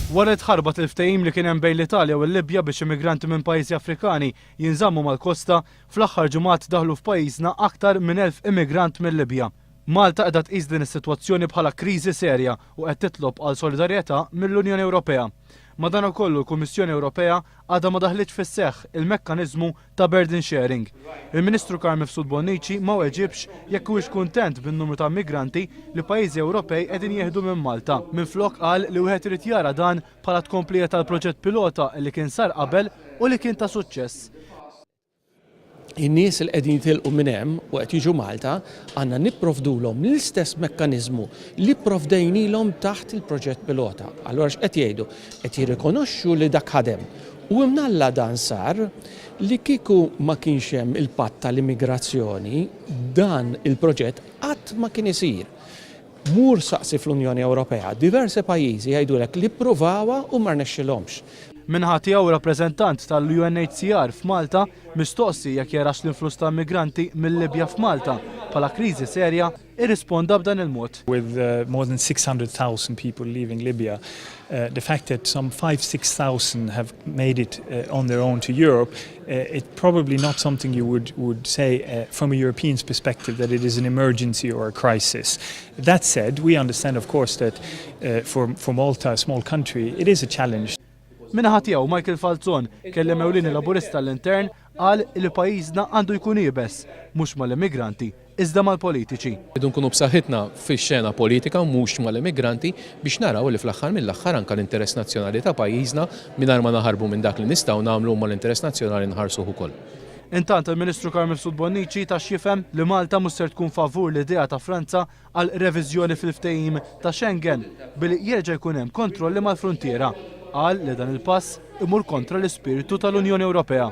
Wara tħarbat il-ftehim li kien hemm bejn l-Italja u l-Libja biex immigranti minn pajjiżi Afrikani jinżammu mal-kosta, fl-aħħar ġimgħat daħlu f'pajjiżna aktar minn 1000 immigrant mill-Libja. Malta qiegħda tqis din is-sitwazzjoni bħala kriżi serja u qed titlob għal solidarjetà mill-Unjoni Ewropea. Madankollu l-Kummissjoni Ewropea għadha ma daħlitx fis-seħħ il-mekkaniżmu ta' burden sharing. Il-Ministru Carmen Bonnici ma weġibx jekk huwiex kuntent bin-numru ta' migranti li pajjiżi Ewropej qegħdin jieħdu minn Malta. Minflok qal li wieħed irid jara dan bħala tkomplija tal-proġett pilota li kien sar qabel u li kien ta' suċċess. In-nies li qegħdin jitilqu minn hemm u qed jiġu Malta għandna nipprovdulhom l-istess mekkaniżmu li pprovdejnilhom taħt il-proġett pilota. Allura x'qed jgħidu? Qed jirrikonoxxu li dak ħadem. U imnalla dan sar li kieku ma kienx hemm il-patt tal-immigrazzjoni, dan il-proġett qatt ma kien isir. Mur saqsi fl-Unjoni Ewropea, diversi pajjiżi jgħidulek li ppruvawa u ma rnexxilhomx. Minħa tiegħu rappreżentant tal-UNHCR f'Malta mistoqsi jekk jarax l-influss ta' migranti mill-Libja f'Malta bħala kriżi serja irrisponda b'dan il-mod. With more than 600,000 people leaving Libya, the fact that some 5,000–6,000 have made it on their own to Europe, it's probably not something you would say from a European's perspective that it is an emergency or a crisis. That said, we understand of course that for Malta, a small country, it is a challenge. Minnaħa tiegħu Michael Falzon kellem ewlieni laburista l-intern qal li pajjiżna għandu jkun ibes mhux mal-immigranti iżda mal-politiċi. Idu nkunu b'saħħitna fix-xena politika mhux mal-immigranti biex naraw li fl-aħħar mill-aħħar anke l-interess nazzjonali ta' pajjiżna mingħajr ma naħarbu minn dak li nistgħu nagħmlu mal-interess nazzjonali nħarsuh ukoll. Intant il-Ministru Carmen Bonnici tax jifhem li Malta mhux ser tkun favur l-idea ta' Franza għal reviżjoni fil-ftehim ta' Schengen billi jerġa' jkun hemm kontrolli mal-fruntiera. Qal li dan il-pass imur kontra l-ispirtu tal-Unjoni Ewropea.